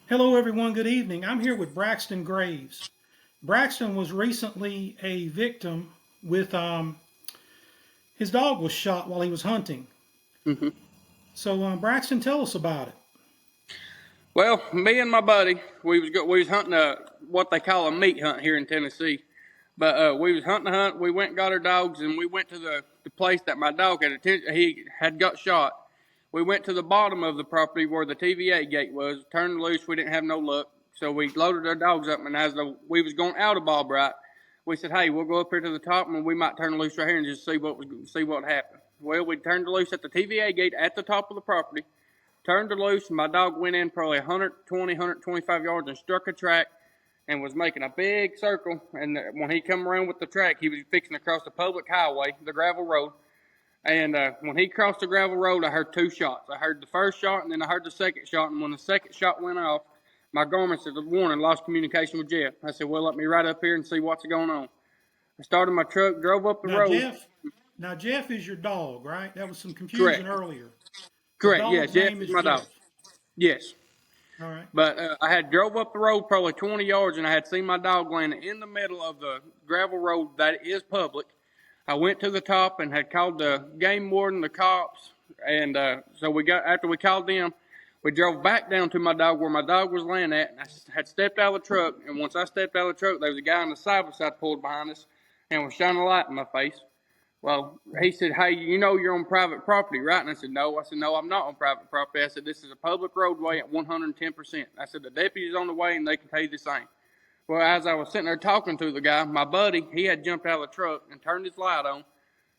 Hello, everyone. Good evening. I'm here with Braxton Graves. Braxton was recently a victim with his dog was shot while he was hunting. hmm So, Braxton, tell us about it. Well, me and my buddy, we was hunting what they call a meat hunt here in Tennessee. But we was hunting a hunt. We went and got our dogs, and we went to the place that my dog he had got shot. We went to the bottom of the property where the TVA gate was. Turned loose. We didn't have no luck, so we loaded our dogs up. And we was going out of Ballbright, we said, "Hey, we'll go up here to the top, and we might turn loose right here and just see what happened." Well, we turned loose at the TVA gate at the top of the property. Turned her loose, and my dog went in probably 120, 125 yards and struck a track and was making a big circle. And when he come around with the track, he was fixing to cross the public highway, the gravel road. And when he crossed the gravel road, I heard two shots. I heard the first shot, and then I heard the second shot. And when the second shot went off, my Garmin said, "Warning, lost communication with Jeff." I said, "Well, let me ride up here and see what's going on." I started my truck, drove up the Now, road. Jeff, now Jeff is your dog, right? That was some confusion Correct. earlier. The Correct. Yeah, dog's Jeff name is is my dog. Jeff. Yes. All right. But I had drove up the road probably 20 yards, and I had seen my dog laying in the middle of the gravel road that is public. I went to the top and had called the game warden, the cops, and so after we called them, we drove back down to my dog where my dog was laying at, and I had stepped out of the truck. And once I stepped out of the truck, there was a guy on the side by side pulled behind us and was shining a light in my face. Well, he said, "Hey, you know you're on private property, right?" And I said, "No." I said, "No, I'm not on private property." I said, "This is a public roadway at 110%. I said, "The deputy's on the way and they can tell you the same." Well, as I was sitting there talking to the guy, my buddy, he had jumped out of the truck and turned his light on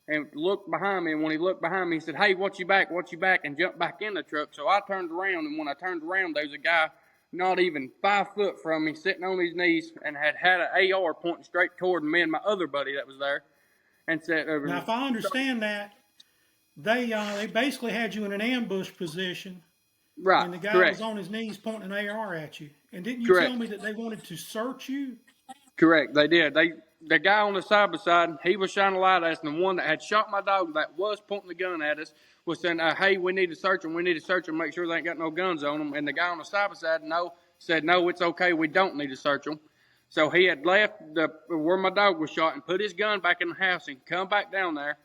and looked behind me. And when he looked behind me, he said, "Hey, what you back? What you back?" and jumped back in the truck. So I turned around, and when I turned around, there was a guy not even 5 foot from me sitting on his knees and had an AR pointing straight toward me and my other buddy that was there and said, Now, if I understand that, they basically had you in an ambush position, right, and the guy was correct. on his knees pointing an AR at you. And didn't you tell Correct. me that they wanted to search you? Correct. They did. The guy on the side by side, he was shining a light at us, and the one that had shot my dog that was pointing the gun at us was saying, "Hey, we need to search them. We need to search them, make sure they ain't got no guns on them." And the guy on the side by side, said, "No, it's okay. We don't need to search them." So he had left where my dog was shot and put his gun back in the house and come back down there.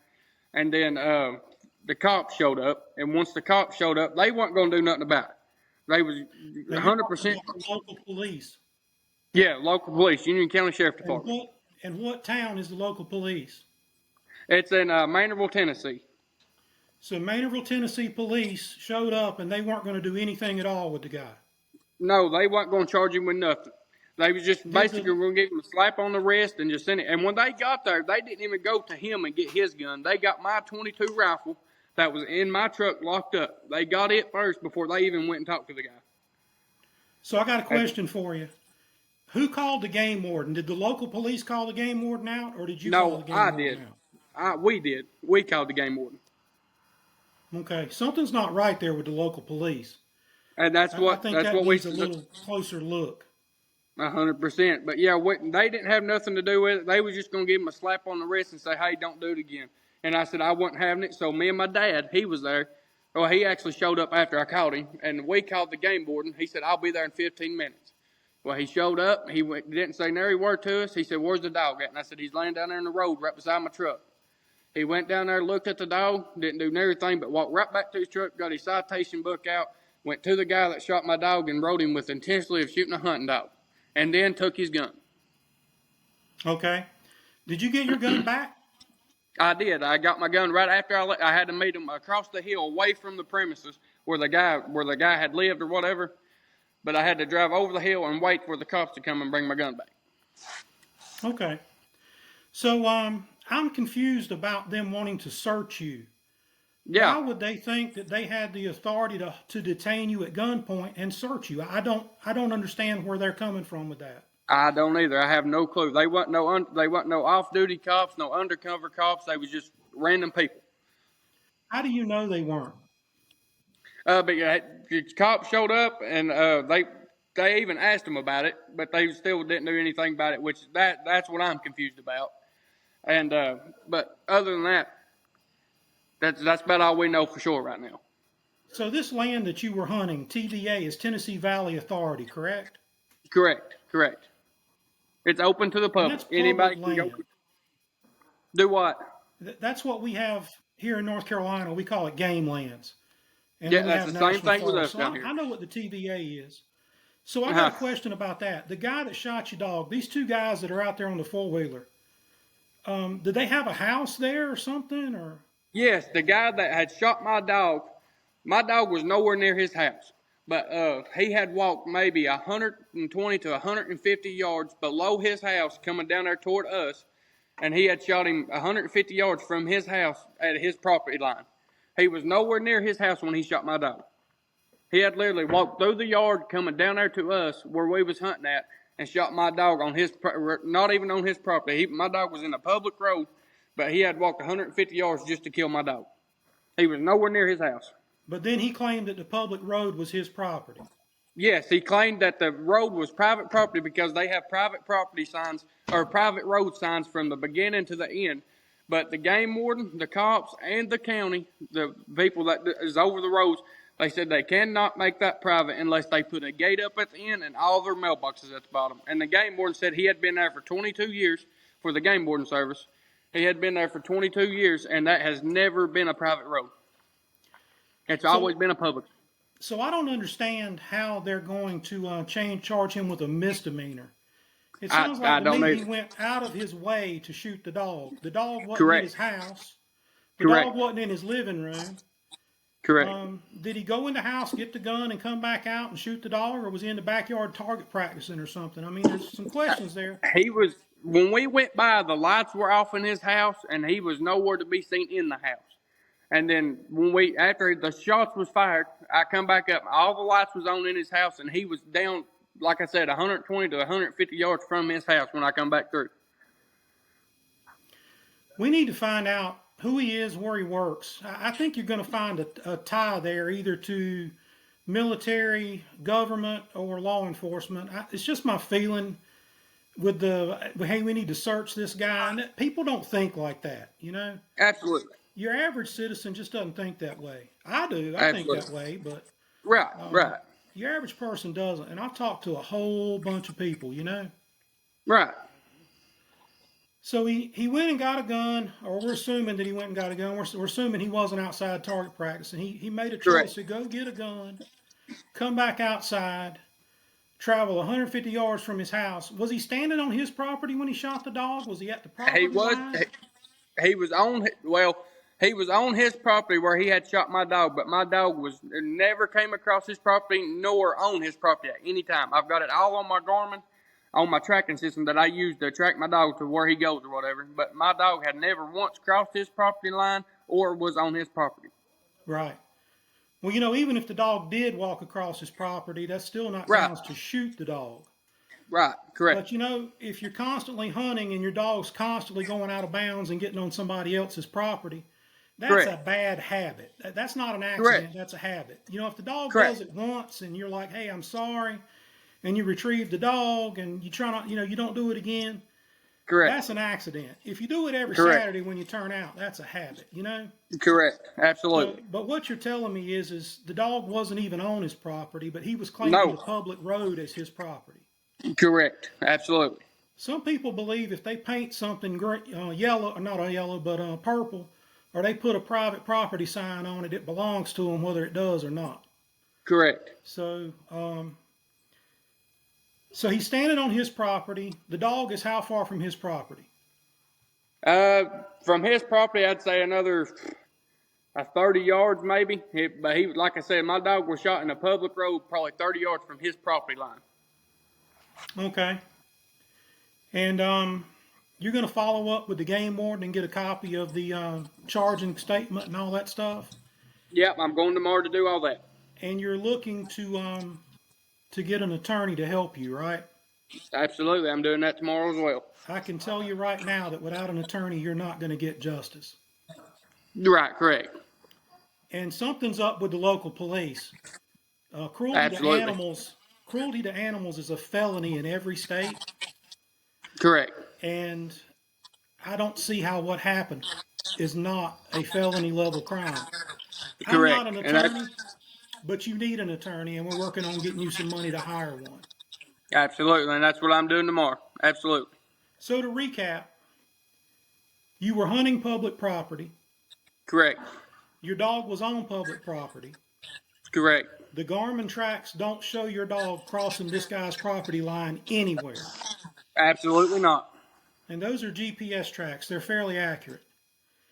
And then the cops showed up, and once the cops showed up, they weren't going to do nothing about it. They was Now, you're talking 100%. about the local police. Yeah, local police, Union County Sheriff And Department. what town is the local police? It's in Maynardville, Tennessee. So Maynardville, Tennessee police showed up and they weren't going to do anything at all with the guy. No, they weren't going to charge him with nothing. They was just Did basically the going to give him a slap on the wrist and just send it. And when they got there, they didn't even go to him and get his gun. They got my 22 rifle that was in my truck locked up. They got it first before they even went and talked to the guy. So I got a question for you. Who called the game warden? Did the local police call the game warden out, or did you call the No, game I warden did. out? We did. We called the game warden, Okay, something's not right there with the local police. and I think that's that what we needs a little closer look. 100%. But yeah, they didn't have nothing to do with it. They was just going to give him a slap on the wrist and say, "Hey, don't do it again." And I said I wasn't having it. So me and my dad, he was there. Well, he actually showed up after I called him, and we called the game warden. He said, "I'll be there in 15 minutes." Well, he showed up. Didn't say nary word to us. He said, "Where's the dog at?" And I said, "He's laying down there in the road right beside my truck." He went down there, looked at the dog, didn't do anything but walked right back to his truck, got his citation book out, went to the guy that shot my dog and wrote him with intentionally of shooting a hunting dog, and then took his gun. Okay. Did you get your gun back? I did. I got my gun right after I had to meet him across the hill, away from the premises where the guy had lived or whatever. But I had to drive over the hill and wait for the cops to come and bring my gun back. Okay. So I'm confused about them wanting to search you. Why Yeah, would they think that they had the authority to detain you at gunpoint and search you? I don't understand where they're coming from with that. I don't either. I have no clue. They wasn't no off duty cops, no undercover cops. They was just random people. How do you know they weren't? But yeah, the cops showed up and they even asked them about it, but they still didn't do anything about it. Which that's what I'm confused about. And but other than that, that's about all we know for sure right now. So this land that you were hunting, TVA, is Tennessee Valley Authority, correct? Correct. Correct. It's open to the And public. that's public Anybody can go land. do what? That's what we have here in North Carolina. We call it game lands. And Yeah, then we that's have the same national thing with us forests. So down here. I know what the TVA is. So I got a Uh, question about that. The guy that shot your dog, these two guys that are out there on the four-wheeler, did they have a house there or something? Or yes, the guy that had shot my dog was nowhere near his house. But he had walked maybe 120 to 150 yards below his house coming down there toward us. And he had shot him 150 yards from his house at his property line. He was nowhere near his house when he shot my dog. He had literally walked through the yard coming down there to us where we was hunting at and shot my dog on his, not even on his property. My dog was in a public road, but he had walked 150 yards just to kill my dog. He was nowhere near his house. but then he claimed that the public road was his property. Yes, he claimed that the road was private property because they have private property signs or private road signs from the beginning to the end. But the game warden, the cops, and the county, the people that is over the roads, they said they cannot make that private unless they put a gate up at the end and all their mailboxes at the bottom. And the game warden said he had been there for 22 years for the game warden service. He had been there for 22 years, and that has never been a private road. It's always been a public. So I don't understand how they're going to charge him with a misdemeanor. It sounds I like to don't me know. he went out of his way to shoot the dog. The dog wasn't in his Correct. house. The Correct. dog wasn't in his living room. Correct. Did he go in the house, get the gun, and come back out and shoot the dog, or was he in the backyard target practicing or something? I mean, there's some questions there. He was when we went by, the lights were off in his house, and he was nowhere to be seen in the house. And then after the shots was fired, I come back up. All the lights was on in his house, and he was down, like I said, 120 to 150 yards from his house when I come back through. We need to find out who he is, where he works. I think you're going to find a tie there, either to military, government, or law enforcement. It's just my feeling with hey, we need to search this guy. And people don't think like that, you know? Absolutely. Your average citizen just doesn't think that way. I do. I think Absolutely. that way, but Right. Right. your average person doesn't. And I've talked to a whole bunch of people, you know? Right. So he went and got a gun, or we're assuming that he went and got a gun. We're assuming he wasn't outside target practice. And he made a choice Correct. to go get a gun, come back outside, travel 150 yards from his house. Was he standing on his property when he shot the dog? Was he at the property He was. line? He was on. Well, he was on his property where he had shot my dog, but my dog never came across his property nor on his property at any time. I've got it all on my Garmin, on my tracking system that I use to track my dog to where he goes or whatever. But my dog had never once crossed his property line or was on his property. Right. Well, you know, even if the dog did walk across his property, that's still not Right. grounds to shoot the dog. Right. Correct. But you know, if you're constantly hunting and your dog's constantly going out of bounds and getting on somebody else's property, that's Correct. a bad habit. That's not an accident. Correct. That's a habit. You know, if the dog Correct. does it once and you're like, "Hey, I'm sorry," and you retrieve the dog and you try not, you know, you don't do it again, Correct. that's an accident. If you do it every Correct. Saturday when you turn out, that's a habit. You know. Correct. Absolutely. But what you're telling me is the dog wasn't even on his property, but he was claiming No. the public road as his property. Correct. Absolutely. Some people believe if they paint something yellow, or not a yellow, but purple, or they put a private property sign on it, it belongs to them whether it does or not. Correct. So, so he's standing on his property. The dog is how far from his property? From his property, I'd say another 30 yards maybe. But he, like I said, my dog was shot in a public road, probably 30 yards from his property line. Okay. And you're going to follow up with the game warden and get a copy of the charging statement and all that stuff. Yep, I'm going tomorrow to do all that. And you're looking to get an attorney to help you, right? Absolutely, I'm doing that tomorrow as well. I can tell you right now that without an attorney, you're not going to get justice. Right, correct. And something's up with the local police. Cruelty Absolutely. to animals. Cruelty to animals is a felony in every state, Correct. and I don't see how what happened is not a felony level crime. Correct. I'm not an And attorney, but you need an attorney, and we're working on getting you some money to hire one. Absolutely, and that's what I'm doing tomorrow. Absolutely. So to recap, you were hunting public property. Correct. Your dog was on public property. Correct. The Garmin tracks don't show your dog crossing this guy's property line anywhere. Absolutely not. And those are GPS tracks. They're fairly accurate.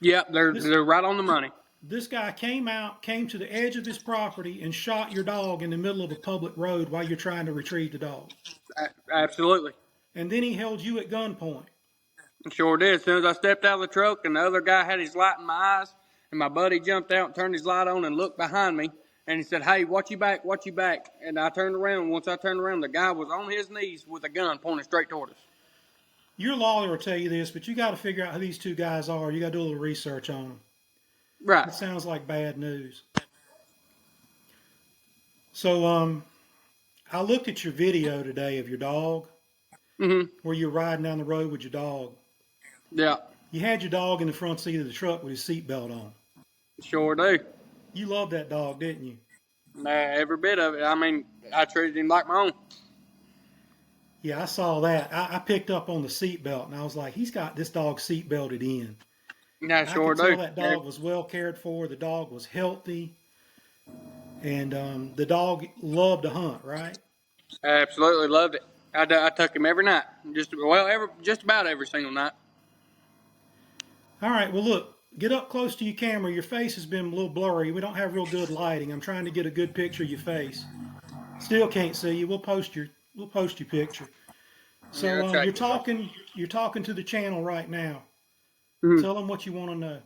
Yep, This they're right on the money. this guy came to the edge of his property and shot your dog in the middle of a public road while you're trying to retrieve the dog. Absolutely. And then he held you at gunpoint. Sure did. As soon as I stepped out of the truck and the other guy had his light in my eyes, and my buddy jumped out and turned his light on and looked behind me, and he said, "Hey, watch your back, watch your back." And I turned around. Once I turned around, the guy was on his knees with a gun pointing straight toward us. Your lawyer will tell you this, but you got to figure out who these two guys are. You got to do a little research on them. Right. It sounds like bad news. So, I looked at your video today of your dog, where you're riding down the road with your dog. Yeah. You had your dog in the front seat of the truck with his seatbelt on. Sure do. You loved that dog, didn't you? Every bit of it. I mean, I treated him like my own. Yeah, I saw that. I picked up on the seatbelt, and I was like, he's got this dog seatbelted in. Yeah, sure do. I could tell that dog was well cared for. The dog was healthy. And the dog loved to hunt, right? Absolutely loved it. I took him every night. Just about every single night. All right, well, look, get up close to your camera. Your face has been a little blurry. We don't have real good lighting. I'm trying to get a good picture of your face. Still can't see you. We'll post your picture. So you're talking to the channel right now. Mm-hmm. Tell them what you want to know.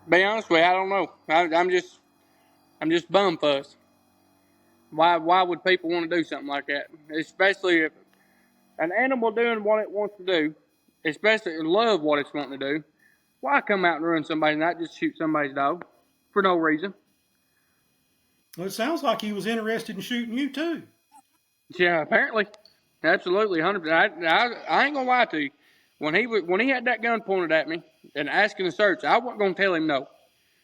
Be honest with you, I don't know. I'm just bumfuzzed. Why would people want to do something like that? Especially if an animal doing what it wants to do, especially love what it's wanting to do. Why come out and ruin somebody's night, just shoot somebody's dog for no reason? Well, it sounds like he was interested in shooting you too. Yeah, apparently, absolutely, 100%. I ain't gonna lie to you. When he had that gun pointed at me and asking to search, I wasn't gonna tell him no.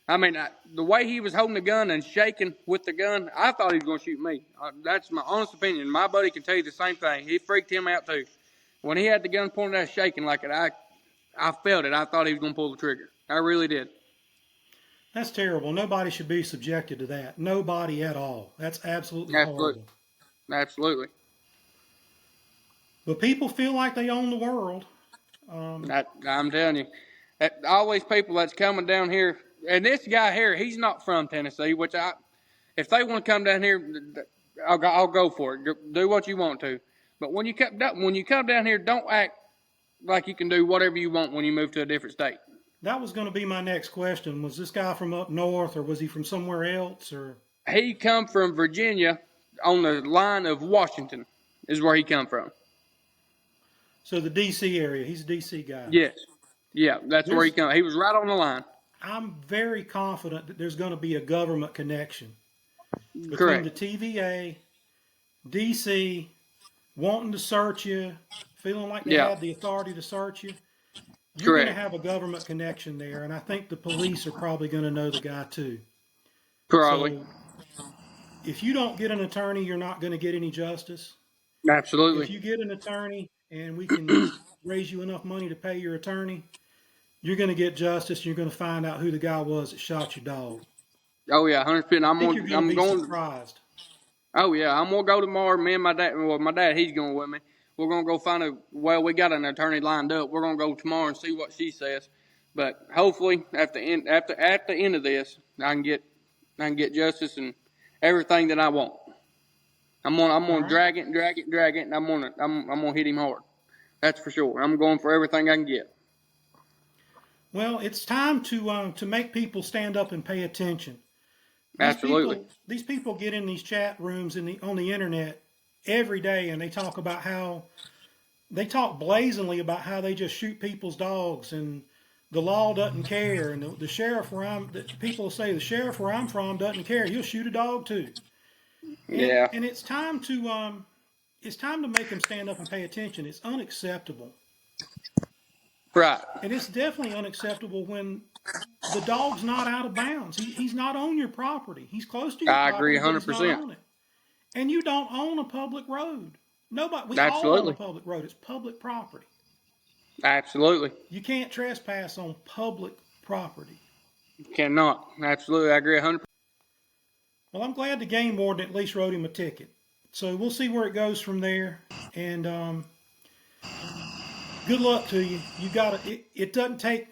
I mean, the way he was holding the gun and shaking with the gun, I thought he was gonna shoot me. That's my honest opinion. My buddy can tell you the same thing. He freaked him out too. When he had the gun pointed at, shaking like it, I felt it. I thought he was gonna pull the trigger. I really did. That's terrible. Nobody should be subjected to that. Nobody at all. That's absolutely horrible. Absolutely. But people feel like they own the world. I'm telling you, all these people that's coming down here, and this guy here, he's not from Tennessee. If they want to come down here, I'll go for it. Do what you want to. But when you come down here, don't act like you can do whatever you want when you move to a different state. That was going to be my next question. Was this guy from up north, or was he from somewhere else? Or he come from Virginia, on the line of Washington, is where he come from. So the D.C. area. He's a D.C. guy. Yes. Yeah, that's where he come. He was right on the line. I'm very confident that there's going to be a government connection between Correct. the TVA, D.C., wanting to search you, feeling like they have the authority to search you. You're going to have a government connection there, and I think the police are probably going to know the guy too. Probably. So if you don't get an attorney, you're not going to get any justice. Absolutely. If you get an attorney and we can raise you enough money to pay your attorney, you're going to get justice. You're going to find out who the guy was that shot your dog. Oh yeah, 100%. I'm going surprised. Oh yeah, I'm gonna go tomorrow. Me and my dad. Well, my dad, he's going with me. We're gonna go find we got an attorney lined up. We're gonna go tomorrow and see what she says. But hopefully, at the end of this, I can get justice and everything that I want. I'm gonna drag it, and I'm gonna hit him hard. That's for sure. I'm going for everything I can get. Well, it's time to make people stand up and pay attention. Absolutely. These people get in these chat rooms on the internet every day, and they talk blazingly about how they just shoot people's dogs, and the law doesn't care, and the sheriff people say the sheriff where I'm from doesn't care. He'll shoot a dog too. And it's time to make them stand up and pay attention. It's unacceptable. Right. And it's definitely unacceptable when the dog's not out of bounds. He's not on your property. He's close to your I agree property, but he's not 100%. on it. And you don't own a public road. Nobody, we all own a Absolutely. public road. It's public property. Absolutely. You can't trespass on public property. Cannot. Absolutely. I agree 100%. Well, I'm glad the game warden at least wrote him a ticket. So we'll see where it goes from there. And good luck to you. You got it doesn't take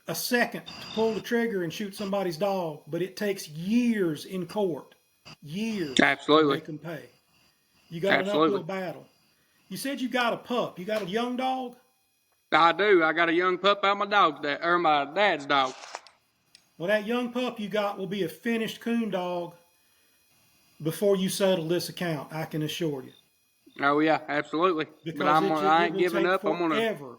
a second to pull the trigger and shoot somebody's dog, but it takes years in court, years to Absolutely. make them pay. You got an uphill Absolutely. battle. You said you got a pup. You got a young dog? I do. I got a young pup out my dog's dad, or my dad's dog. Well, that young pup you got will be a finished coon dog before you settle this account, I can assure you. Oh yeah, absolutely. But Because I it ain't will giving take up. I'm gonna. forever.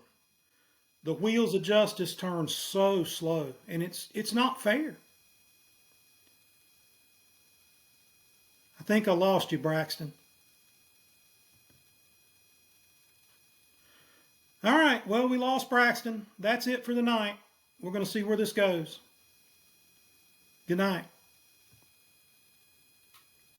The wheels of justice turn so slow, and it's not fair. I think I lost you, Braxton. All right, well, we lost Braxton. That's it for the night. We're going to see where this goes. Good night.